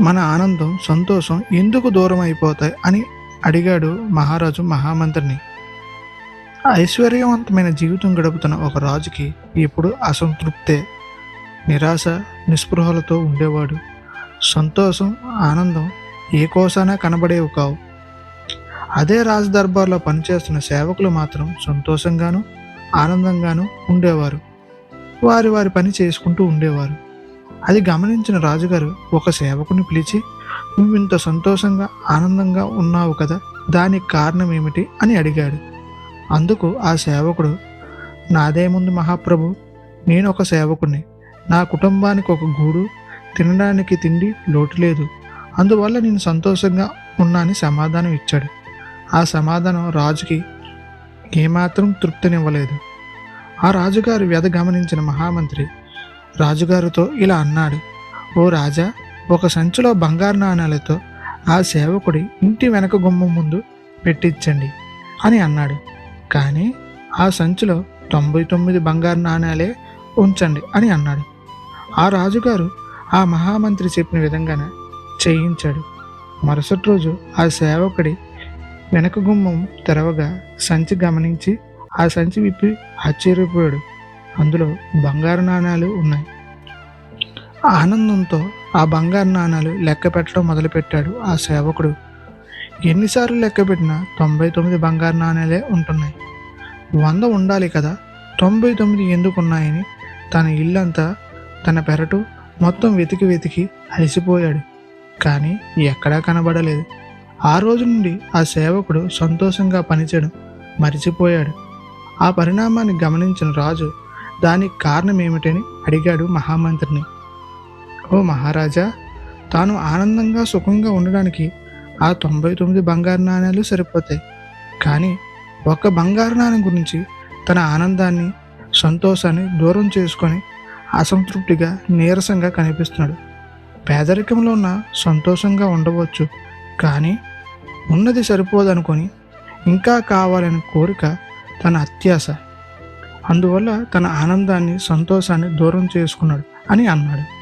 మన ఆనందం, సంతోషం ఎందుకు దూరం అయిపోతాయి అని అడిగాడు మహారాజు మహామంత్రిని. ఐశ్వర్యవంతమైన జీవితం గడుపుతున్న ఒక రాజుకి ఎప్పుడు అసంతృప్తే, నిరాశ, నిస్పృహలతో ఉండేవాడు. సంతోషం, ఆనందం ఏ కోసానా కనబడేవి కావు. అదే రాజదర్బార్లో పనిచేస్తున్న సేవకులు మాత్రం సంతోషంగాను ఆనందంగాను ఉండేవారు. వారి వారి పని చేసుకుంటూ ఉండేవారు. అది గమనించిన రాజుగారు ఒక సేవకుని పిలిచి, "నువ్వు ఇంత సంతోషంగా ఆనందంగా ఉన్నావు కదా, దానికి కారణం ఏమిటి?" అని అడిగాడు. అందుకు ఆ సేవకుడు, "నాదేముంది మహాప్రభు, నేను ఒక సేవకుని. నా కుటుంబానికి ఒక గూడు, తినడానికి తిండి లోటు లేదు. అందువల్ల నేను సంతోషంగా ఉన్నా" అని సమాధానం ఇచ్చాడు. ఆ సమాధానం రాజుకి ఏమాత్రం తృప్తినివ్వలేదు. ఆ రాజుగారి వ్యధ గమనించిన మహామంత్రి రాజుగారితో ఇలా అన్నాడు, "ఓ రాజా, ఒక సంచిలో బంగారు నాణాలతో ఆ సేవకుడి ఇంటి వెనక గుమ్మం ముందు పెట్టించండి" అని అన్నాడు. కానీ ఆ సంచిలో 99 బంగారు నాణాలే ఉంచండి అని అన్నాడు. ఆ రాజుగారు ఆ మహామంత్రి చెప్పిన విధంగానే చేయించాడు. మరుసటి రోజు ఆ సేవకుడి వెనక గుమ్మం తెరవగా సంచి గమనించి ఆ సంచి విప్పి ఆశ్చర్యపోయాడు. అందులో బంగారు నాణాలు ఉన్నాయి. ఆనందంతో ఆ బంగారు నాణాలు లెక్క పెట్టడం మొదలుపెట్టాడు ఆ సేవకుడు. ఎన్నిసార్లు లెక్క పెట్టినా 99 బంగారు నాణాలే ఉంటున్నాయి. 100 ఉండాలి కదా, 99 ఎందుకున్నాయని తన ఇల్లంతా, తన పెరటు మొత్తం వెతికి వెతికి అలసిపోయాడు. కానీ ఎక్కడా కనబడలేదు. ఆ రోజు నుండి ఆ సేవకుడు సంతోషంగా పనిచేయడం మరిచిపోయాడు. ఆ పరిణామాన్ని గమనించిన రాజు దానికి కారణం ఏమిటని అడిగాడు మహామంత్రిని. "ఓ మహారాజా, తాను ఆనందంగా సుఖంగా ఉండడానికి ఆ 99 బంగారు నాణాలు సరిపోతాయి. కానీ ఒక్క బంగారు నాణం గురించి తన ఆనందాన్ని, సంతోషాన్ని దూరం చేసుకొని అసంతృప్తిగా, నీరసంగా కనిపిస్తున్నాడు. పేదరికంలో ఉన్న సంతోషంగా ఉండవచ్చు, కానీ ఉన్నది సరిపోదనుకొని ఇంకా కావాలనే కోరిక తన అత్యాశ. అందువల్ల తన ఆనందాన్ని, సంతోషాన్ని దూరం చేసుకున్నాడు" అని అన్నాడు.